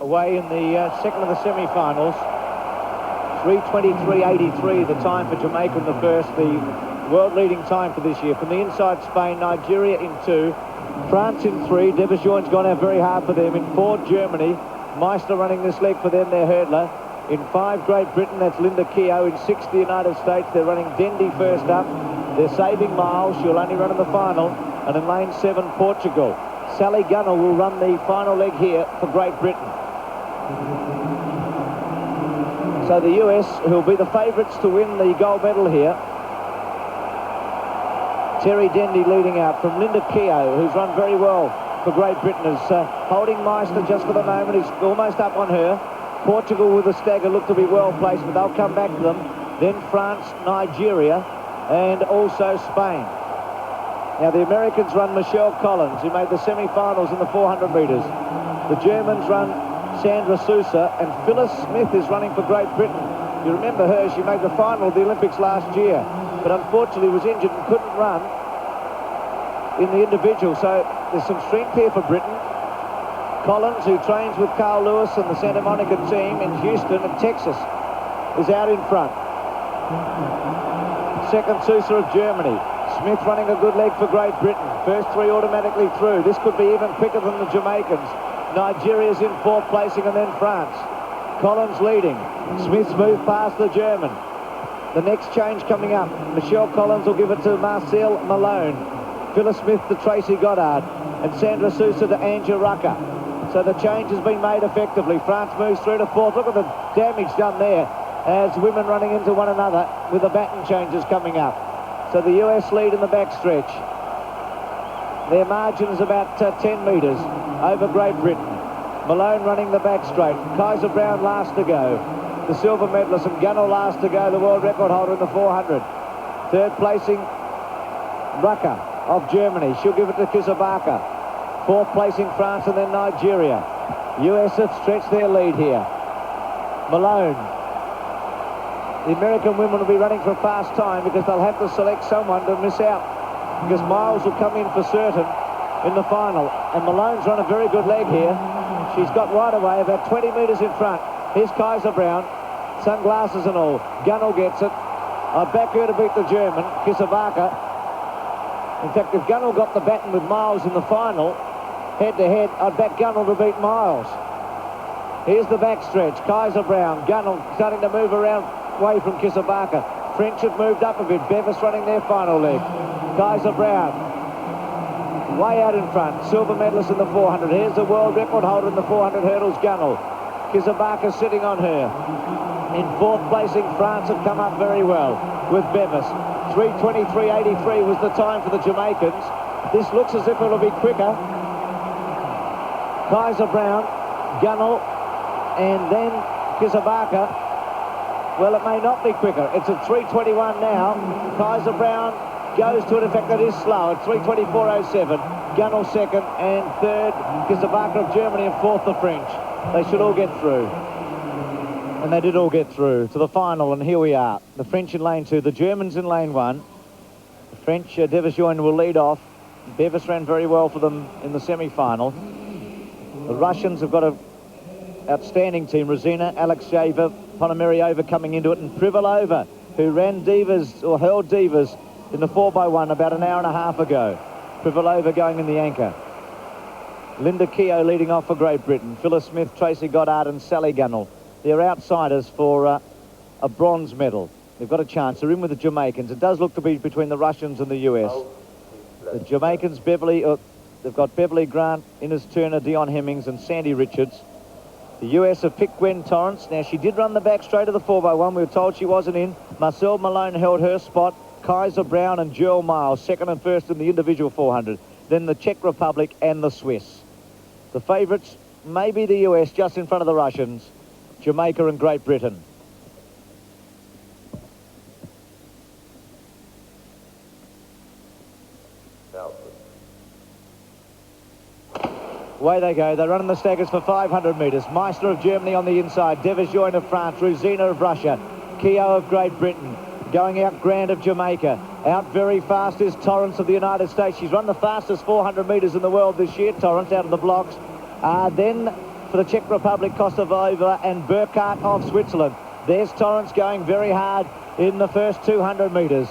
away in the second of the semi-finals. 3:23.83 the time for Jamaica in the first, the world-leading time for this year. From the inside, Spain, Nigeria in 2, France in 3. Deon gone out very hard for them. In 4, Germany. Maicel running this leg for them, their hurdler. In 5, Great Britain, that's Linda Keough. In 6, the United States. They're running Dendy first up. They're saving Miles. She'll only run in the final. And in lane 7, Portugal. Sally Gunnell will run the final leg here for Great Britain. So the US, who'll be the favourites to win the gold medal here. Terry Dendy leading out from Linda Keough, who's run very well for Great Britain, is holding Maicel just for the moment. He's almost up on her. Portugal with a stagger look to be well placed, but they'll come back to them. Then France, Nigeria, and also Spain. Now the Americans run Michelle Collins, who made the semi-finals in the 400 metres. The Germans run Sandra Sousa, and Phylis Smith is running for Great Britain. You remember her, she made the final of the Olympics last year, but unfortunately was injured and couldn't run in the individual. So there's some strength here for Britain. Collins, who trains with Carl Lewis and the Santa Monica team in Houston and Texas, is out in front. Second, Sousa of Germany. Smith running a good leg for Great Britain. First 3 automatically through. This could be even quicker than the Jamaicans. Nigeria's in 4th placing, and then France. Collins leading. Smith's moved past the German. The next change coming up. Michelle Collins will give it to Maicel Malone. Phylis Smith to Tracy Goddard. And Sandra Sousa to Anja Rucker. So the change has been made effectively. France moves through to 4th. Look at the damage done there as women running into one another with the baton changes coming up. So the US lead in the backstretch. Their margin is about 10 metres over Great Britain. Malone running the back straight. Kaiser-Brown last to go. The silver medalist, and Gunnell last to go, the world record holder in the 400. Third placing, Rucker of Germany. She'll give it to Keough. 4th placing, France, and then Nigeria. US have stretched their lead here. Malone. The American women will be running for a fast time because they'll have to select someone to miss out, because Miles will come in for certain in the final. And Malone's run a very good leg here. She's got right away about 20 metres in front. Here's Kaiser-Brown, sunglasses and all. Gunnell gets it. I'd back her to beat the German, Keough. In fact, if Gunnell got the baton with Miles in the final, head-to-head, I'd back Gunnell to beat Miles. Here's the backstretch. Kaiser-Brown, Gunnell starting to move around away from Keough. French have moved up a bit. Bevis running their final leg. Kaiser-Brown way out in front. Silver medalist in the 400. Here's the world record holder in the 400 hurdles, Gunnell. Keough sitting on her. In 4th placing, France have come up very well with Bevis. 3:23.83 was the time for the Jamaicans. This looks as if it'll be quicker. Kaiser-Brown, Gunnell, and then Keough. Well, it may not be quicker. It's at 3:21 now. Kaiser-Brown goes to it. In fact, that is slow at 3:24.07. Gunnell second, and third, Keough of Germany, and 4th, the French. They should all get through. And they did all get through to the final, and here we are. The French in lane 2, the Germans in lane 1. The French, Deon will lead off. Bevis ran very well for them in the semi-final. The Russians have got an outstanding team. Ruzina, Alekseyeva, Ponomaryova coming into it, and Privalova, who ran divas, or held divas, in the 4x1 about an hour and a half ago. Privalova going in the anchor. Linda Keough leading off for Great Britain. Phylis Smith, Tracy Goddard, and Sally Gunnell. They're outsiders for a bronze medal. They've got a chance. They're in with the Jamaicans. It does look to be between the Russians and the US. The Jamaicans, they've got Beverly Grant, Inez Turner, Deon Hemmings, and Sandie Richards. The US have picked Gwen Torrence. Now, she did run the back straight of the 4x1. We were told she wasn't in. Maicel Malone held her spot. Kaiser-Brown and Jearl Miles, second and first in the individual 400. Then the Czech Republic and the Swiss. The favourites may be the US, just in front of the Russians, Jamaica and Great Britain. Away they go. They're running the staggers for 500 metres. Maicel of Germany on the inside. Deon of France. Ruzina of Russia. Keough of Great Britain. Going out Grant of Jamaica. Out very fast is Torrence of the United States. She's run the fastest 400 metres in the world this year, Torrence, out of the blocks. Then for the Czech Republic, Kosovova and Burkhardt of Switzerland. There's Torrence going very hard in the first 200 metres.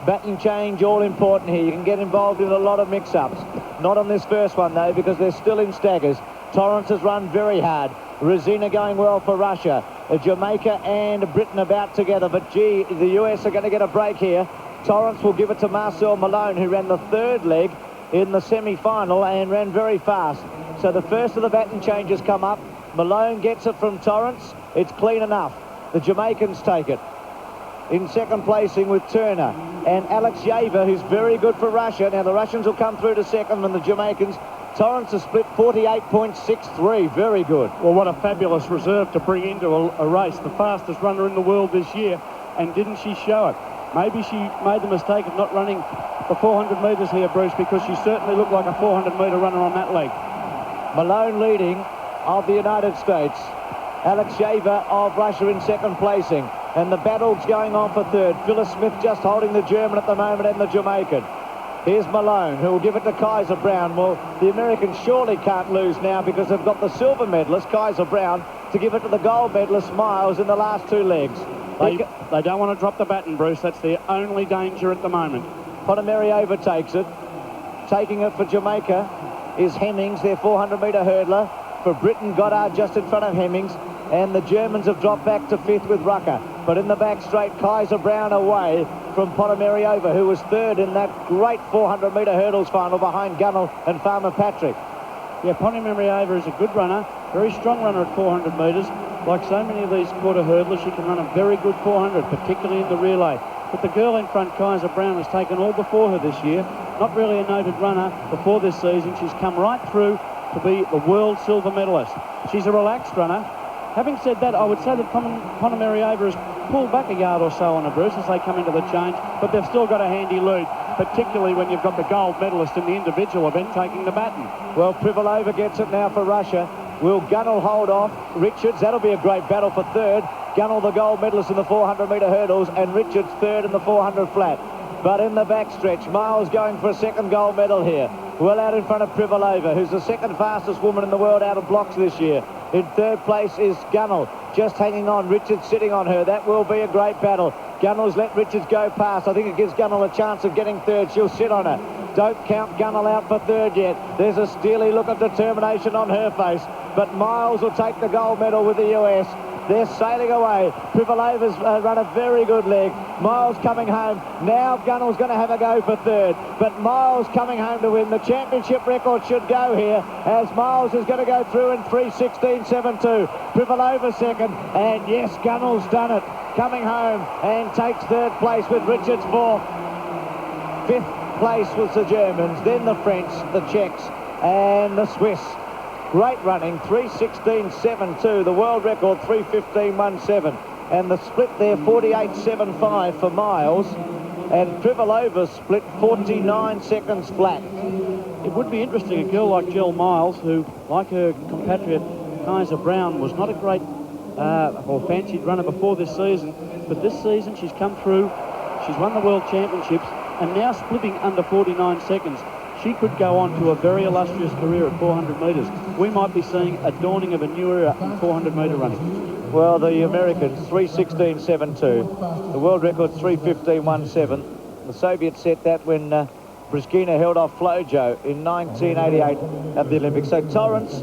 Baton change, all important here. You can get involved in a lot of mix-ups. Not on this first one, though, because they're still in staggers. Torrence has run very hard. Ruzina going well for Russia. Jamaica and Britain about together, but gee, the US are going to get a break here. Torrence will give it to Maicel Malone, who ran the third leg in the semi-final and ran very fast. So the first of the baton changes come up. Malone gets it from Torrence. It's clean enough. The Jamaicans take it. In second placing with Turner and Alekseyeva, who's very good for Russia. Now the Russians will come through to second, and the Jamaicans. Torrence has split 48.63. Very good. Well, what a fabulous reserve to bring into a race. The fastest runner in the world this year, and didn't she show it? Maybe she made the mistake of not running the 400 metres here, Bruce, because she certainly looked like a 400-metre runner on that leg. Malone leading of the United States. Alekseyeva of Russia in second placing. And the battle's going on for third. Phylis Smith just holding the German at the moment and the Jamaican. Here's Malone, who will give it to Kaiser-Brown. Well, the Americans surely can't lose now because they've got the silver medalist, Kaiser-Brown, to give it to the gold medalist, Miles, in the last two legs. They don't want to drop the baton, Bruce. That's their only danger at the moment. Ponomaryova takes it. Taking it for Jamaica is Hemmings, their 400-metre hurdler. For Britain, Goddard just in front of Hemmings. And the Germans have dropped back to fifth with Rucker. But in the back straight, Kaiser-Brown away from Ponomaryova, who was third in that great 400-metre hurdles final behind Gunnell and Farmer Patrick. Yeah, Ponomaryova is a good runner, very strong runner at 400 metres. Like so many of these quarter hurdlers, she can run a very good 400, particularly in the relay. But the girl in front, Kaiser-Brown, has taken all before her this year. Not really a noted runner before this season. She's come right through to be the world silver medalist. She's a relaxed runner. Having said that, I would say that Ponomaryova has pulled back a yard or so on her, Bruce, as they come into the change, but they've still got a handy lead, particularly when you've got the gold medalist in the individual event taking the baton. Well, Privalova gets it now for Russia. Will Gunnell hold off Richards? That'll be a great battle for third. Gunnell, the gold medalist in the 400-metre hurdles, and Richards third in the 400 flat. But in the backstretch, Miles going for a second gold medal here. Well out in front of Privalova, who's the second fastest woman in the world out of blocks this year. In third place is Gunnell, just hanging on. Richards sitting on her. That will be a great battle. Gunnell's let Richards go past. I think it gives Gunnell a chance of getting third. She'll sit on her. Don't count Gunnell out for third yet. There's a steely look of determination on her face. But Miles will take the gold medal with the US. They're sailing away. Privalova's run a very good leg. Miles coming home. Now Gunnell's going to have a go for third. But Miles coming home to win. The championship record should go here, as Miles is going to go through in 3:16.72. Privalova second. And yes, Gunnell's done it. Coming home and takes third place with Richards fourth. Fifth place was the Germans, then the French, the Czechs and the Swiss. Great running, 3:16.72, the world record 3:15.17, and the split there 48.75 for Miles, and Privalova split 49 seconds flat. It would be interesting, a girl like Jearl Miles, who, like her compatriot Kaiser-Brown, was not a great or fancied runner before this season, but this season she's come through, she's won the World Championships, and now splitting under 49 seconds. She could go on to a very illustrious career at 400 metres. We might be seeing a dawning of a new era in 400 metre running. Well, the Americans, 3:16.72. The world record's 3:15.17. The Soviets set that when Brezhkina held off Flojo in 1988 at the Olympics. So Torrence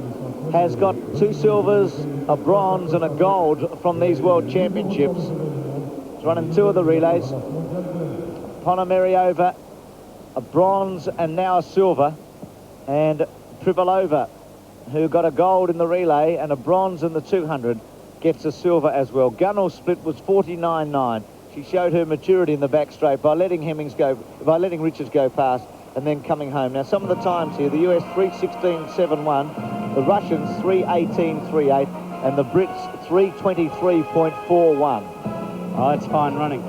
has got 2 silvers, a bronze and a gold from these World Championships. He's running 2 of the relays. Ponomaryova, a bronze and now a silver, and Privalova, who got a gold in the relay and a bronze in the 200, gets a silver as well. Gunnell's split was 49.9. She showed her maturity in the back straight by letting Richards go past and then coming home. Now some of the times here, the US 3:16.71, the Russians 3:18.38, and the Brits 3:23.41. Oh, that's fine running.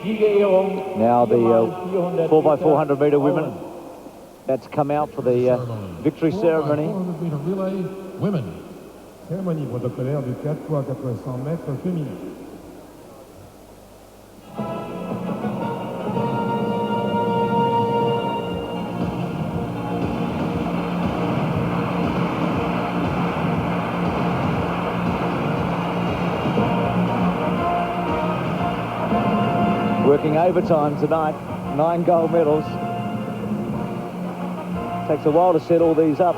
Now the 4x400 meter women. That's come out for the victory ceremony. 400-meter relay women. Cérémonie protocolaire du 4x400 mètres féminin. Working overtime tonight, 9 gold medals. Takes a while to set all these up.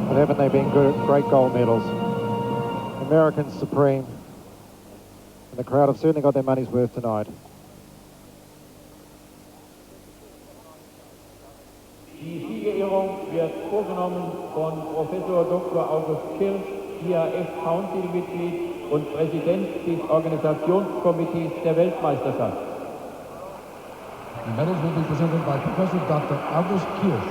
But haven't they been good, great gold medals? Americans supreme. And the crowd have certainly got their money's worth tonight. Die Siegerehrung wird vorgenommen von Professor Dr. August Kirsch, IAAF Council-Mitglied und Präsident des Organisationskomitees der Weltmeisterschaft. The medals will be presented by Professor Dr. August Kirsch,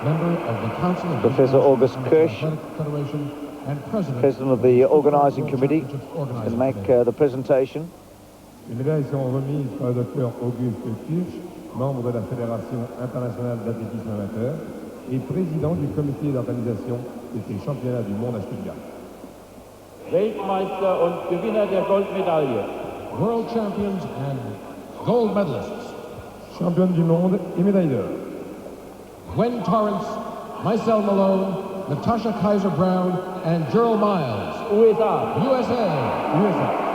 member of the Council of Professor August Kirsch, Federation and President of the Organising Committee, can make the presentation. Les médailles sont remises par le Dr Auguste Kirsch, membre de la Fédération internationale d'athlétisme amateur et président du comité d'organisation de ces championnats du monde à Stuttgart. Weltmeister und Gewinner der Goldmedaille. World champions and gold medalists. Championne du monde et médaille d'or. Gwen Torrence, Maicel Malone, Natasha Kaiser-Brown, and Jearl Miles. USA. USA.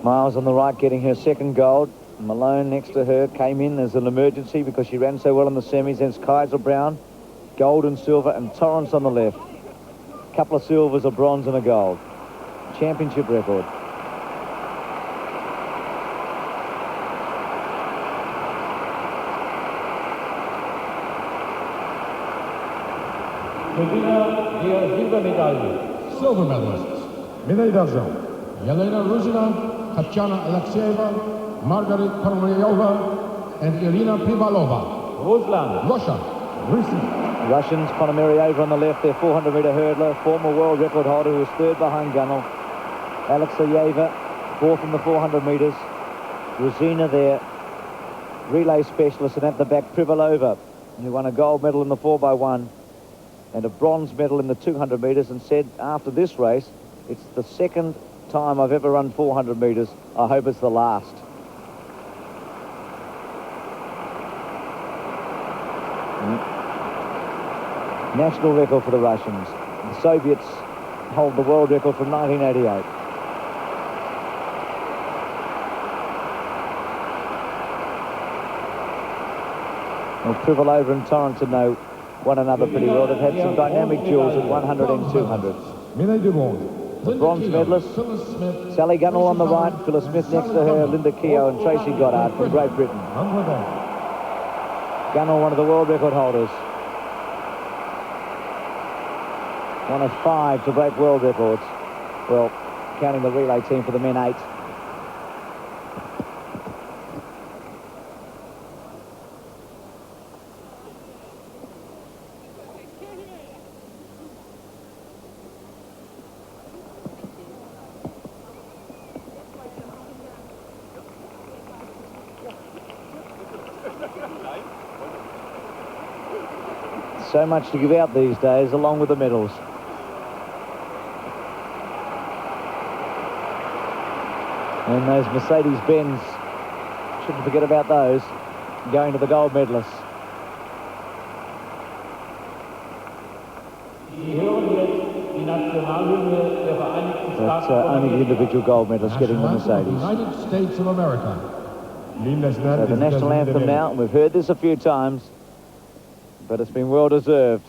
Miles on the right getting her second gold. Malone next to her came in as an emergency because she ran so well in the semis. Then it's Kaiser-Brown, gold and silver, and Torrence on the left. A couple of silvers, a bronze and a gold. Championship record. Gewinner der Silbermedaille. Silver medalists. Médaille d'argent. Yelena Ruzina, Tatyana Alekseyeva, Margarita Ponomaryova, and Irina Privalova. Russland. Russia. Russie. Russians, Ponomaryova on the left, their 400-meter hurdler, former world record holder who was third behind Gunnell. Alekseyeva, fourth in the 400 metres. Ruzina, their relay specialist, and at the back, Privalova, who won a gold medal in the 4x1 and a bronze medal in the 200 metres, and said after this race, it's the second time I've ever run 400 metres. I hope it's the last. National record for the Russians. The Soviets hold the world record from 1988. Well, Privalova and Torrence know one another pretty well. They've had some dynamic duels at 100 and 200. Médaille de bronze. The bronze medalist, Sally Gunnell on the right, Phylis next to her, Linda Keough and Tracy Goddard from Great Britain. Gunnell, one of the world record holders. One of 5 to break world records. Well, counting the relay team for the men, 8. So much to give out these days, along with the medals. And those Mercedes-Benz, shouldn't forget about those, going to the gold medalists. That's only the individual gold medalists getting the Mercedes. United States of America. So the national anthem now, and we've heard this a few times, but it's been well deserved.